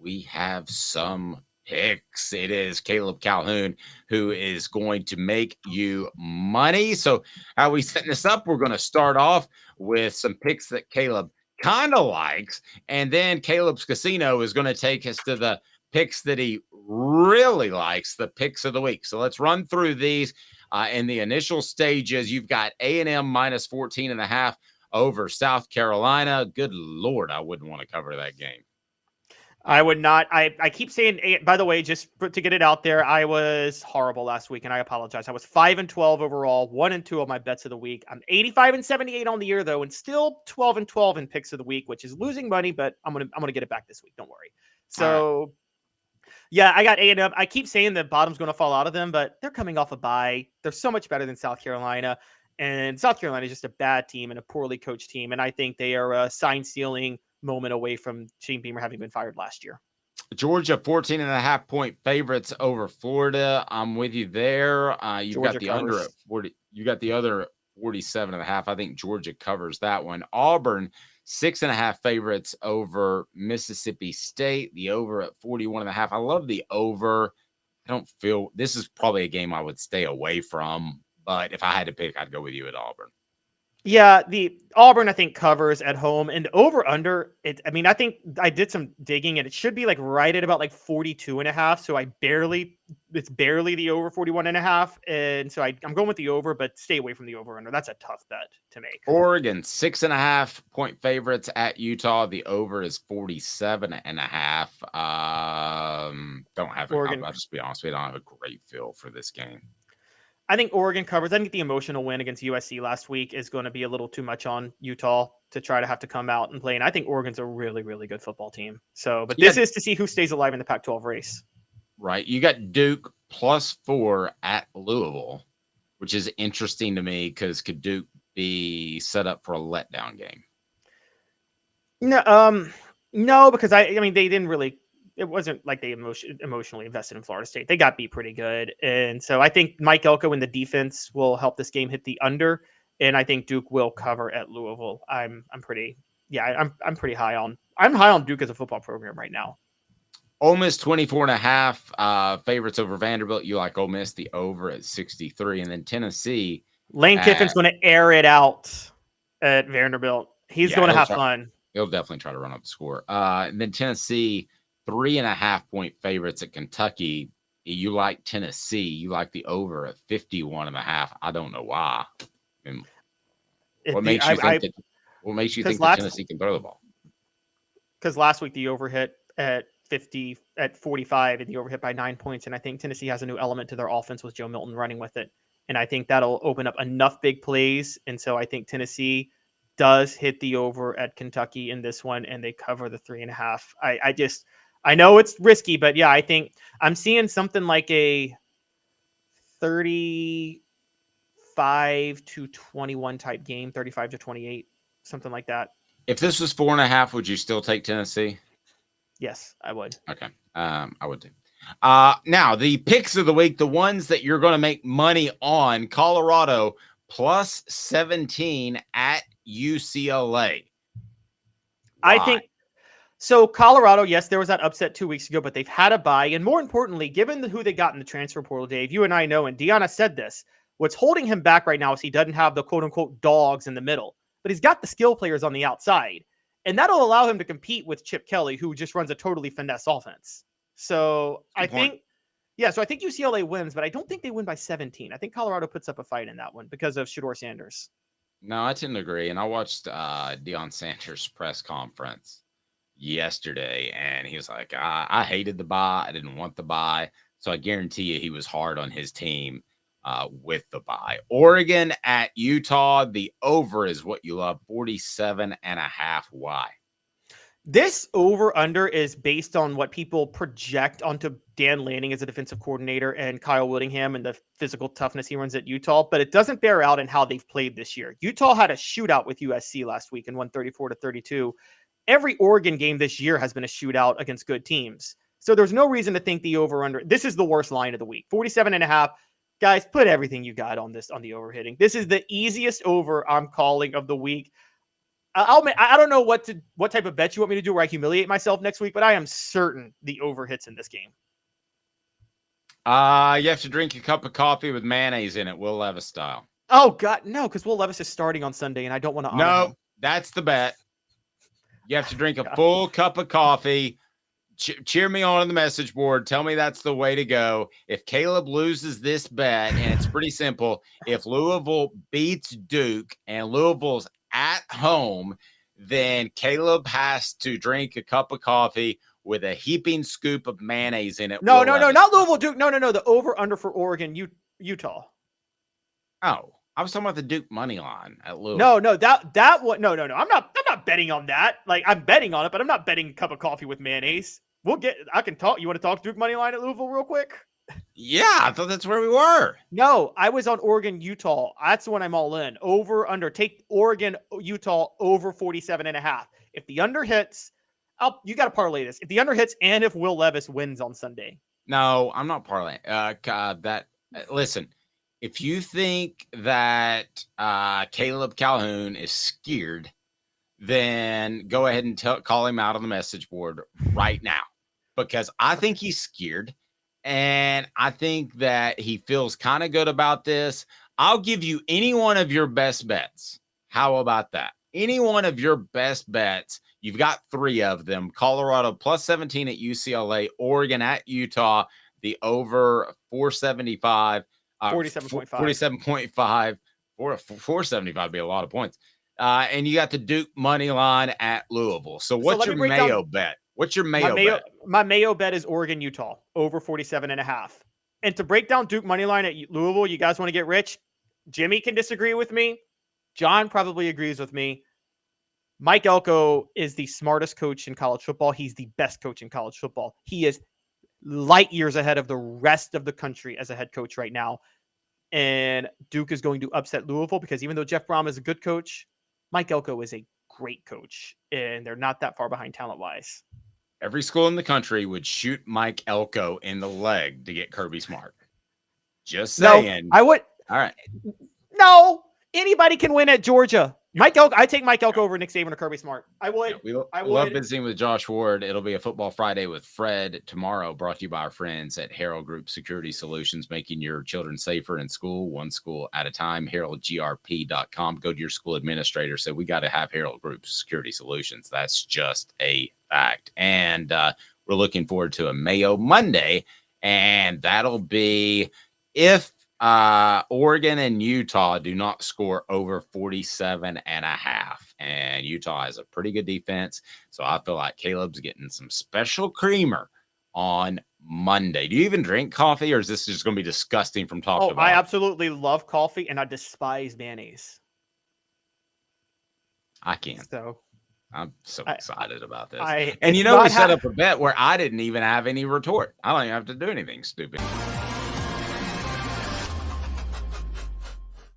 we have some picks. It is Caleb Calhoun who is going to make you money. So how are we setting this up? We're going to start off with some picks that Caleb kind of likes, and then Caleb's Casino is going to take us to the picks that he really likes, the picks of the week. So let's run through these. In the initial stages, you've got A&M minus 14.5 over South Carolina. Good Lord, I wouldn't want to cover that game. I would not. I keep saying, by the way, just to get it out there, I was horrible last week, and I apologize. I was 5-12 overall, 1-2 on my bets of the week. I'm 85-78 on the year, though, and still 12-12 in picks of the week, which is losing money, but I'm gonna get it back this week. Don't worry. So, yeah, I got A&M. I keep saying the bottom's going to fall out of them, but they're coming off a bye. They're so much better than South Carolina, and South Carolina is just a bad team and a poorly coached team, and I think they are a sign-stealing moment away from Shane Beamer having been fired last year. Georgia 14.5 point favorites over Florida. I'm with you there. You've Georgia got the covers. under at 40. You got the other 47.5. I think Georgia covers that one. Auburn 6.5 favorites over Mississippi State. The over at 41.5. I love the over. I don't feel this is probably a game I would stay away from, but if I had to pick, I'd go with you at Auburn. Yeah, the Auburn, I think, covers at home, and over under it. I mean, I think I did some digging, and it should be like right at about like 42.5. So it's barely the over 41.5. And so I'm going with the over, but stay away from the over under. That's a tough bet to make. Oregon 6.5 point favorites at Utah. The over is 47.5. Don't have Oregon. I'll just be honest, we don't have a great feel for this game. I think Oregon covers. I think the emotional win against USC last week is going to be a little too much on Utah to try to have to come out and play. And I think Oregon's a really, really good football team. So, but this is to see who stays alive in the Pac-12 race. Right. You got Duke +4 at Louisville, which is interesting to me because could Duke be set up for a letdown game? No, because I mean, they didn't really. It wasn't like they emotionally invested in Florida State. They got beat pretty good. And so I think Mike Elko in the defense will help this game hit the under. And I think Duke will cover at Louisville. I'm pretty high on Duke as a football program right now. Ole Miss 24.5 favorites over Vanderbilt. You like Ole Miss, the over at 63. And then Tennessee. Lane Kiffin's going to air it out at Vanderbilt. He's going to have fun. He'll definitely try to run up the score. And then Tennessee, 3.5 point favorites at Kentucky. You like Tennessee. You like the over at 51.5. I don't know why. I mean, what makes you think that Tennessee can throw the ball? Because last week the over hit at 45, and the over hit by 9 points. And I think Tennessee has a new element to their offense with Joe Milton running with it. And I think that'll open up enough big plays. And so I think Tennessee does hit the over at Kentucky in this one, and they cover the 3.5. I know it's risky, but yeah, I think I'm seeing something like a 35-21 type game, 35-28, something like that. If this was 4.5, would you still take Tennessee? Yes, I would. Okay. I would too. Now the picks of the week, the ones that you're going to make money on: Colorado +17 at UCLA. Why? I think so. Colorado, yes, there was that upset 2 weeks ago, but they've had a bye. And more importantly, given who they got in the transfer portal, Dave, you and I know, and Deanna said this, what's holding him back right now is he doesn't have the quote unquote dogs in the middle, but he's got the skill players on the outside. And that'll allow him to compete with Chip Kelly, who just runs a totally finesse offense. So I think UCLA wins, but I don't think they win by 17. I think Colorado puts up a fight in that one because of Shedeur Sanders. No, I tend to agree. And I watched Deion Sanders' press conference yesterday, and he was like, I hated the bye. I didn't want the bye. So I guarantee you he was hard on his team with the bye. Oregon at Utah, the over is what you love, 47.5. Why? This over-under is based on what people project onto Dan Lanning as a defensive coordinator and Kyle Whittingham and the physical toughness he runs at Utah, but it doesn't bear out in how they've played this year. Utah had a shootout with USC last week and won 34-32. Every Oregon game this year has been a shootout against good teams. So there's no reason to think the over-under. This is the worst line of the week, 47.5. Guys, put everything you got on this, on the overhitting. This is the easiest over I'm calling of the week. I don't know what type of bet you want me to do where I humiliate myself next week, but I am certain the over hits in this game. You have to drink a cup of coffee with mayonnaise in it, Will Levis style. Oh God, no, because Will Levis is starting on Sunday, and I don't want to honor him. No, that's the bet. You have to drink a full cup of coffee. Cheer me on the message board. Tell me that's the way to go. If Caleb loses this bet, and it's pretty simple, if Louisville beats Duke and Louisville's at home, then Caleb has to drink a cup of coffee with a heaping scoop of mayonnaise in it. No, not Louisville, Duke. No. The over under for Oregon, Utah. Oh, I was talking about the Duke money line at Louisville. No, that one. No. I'm not betting on that. Like, I'm betting on it, but I'm not betting a cup of coffee with mayonnaise. I can talk. You want to talk Duke money line at Louisville real quick? Yeah, I thought that's where we were. No, I was on Oregon, Utah. That's when I'm all in. Over, under. Take Oregon, Utah over 47.5. If the under hits, you got to parlay this. If the under hits and if Will Levis wins on Sunday. No, I'm not parlaying. Listen, if you think that Caleb Calhoun is scared, then go ahead and call him out on the message board right now, because I think he's scared, and I think that he feels kind of good about this. I'll give you any one of your best bets. How about that? Any one of your best bets. You've got 3 of them. Colorado plus 17 at UCLA, Oregon at Utah, the over 475. 47.5. 47.5. 475 would be a lot of points. And you got the Duke money line at Louisville. So what's your Mayo bet? What's your Mayo bet? My Mayo bet is Oregon, Utah, over 47.5. And to break down Duke money line at Louisville, you guys want to get rich? Jimmy can disagree with me. John probably agrees with me. Mike Elko is the smartest coach in college football. He's the best coach in college football. He is light years ahead of the rest of the country as a head coach right now. And Duke is going to upset Louisville because even though Jeff Brom is a good coach, Mike Elko is a great coach, and they're not that far behind talent-wise. Every school in the country would shoot Mike Elko in the leg to get Kirby Smart. Just saying. No, I would. All right. No, anybody can win at Georgia. Mike Elko, I take Mike Elko over Nick Saban or Kirby Smart. I would. Yeah, I love visiting with Josh Ward. It'll be a Football Friday with Fred tomorrow, brought to you by our friends at Herald Group Security Solutions, making your children safer in school, one school at a time. HeraldGRP.com. Go to your school administrator. Say, we got to have Herald Group Security Solutions. That's just a fact. And we're looking forward to a Mayo Monday, and that'll be if Oregon and Utah do not score over 47.5, and Utah has a pretty good defense. So I feel like Caleb's getting some special creamer on Monday. Do you even drink coffee, or is this just going to be disgusting from top to bottom? I absolutely love coffee, and I despise mayonnaise. I can't. So I'm so excited about this. We set up a bet where I didn't even have any retort. I don't even have to do anything stupid.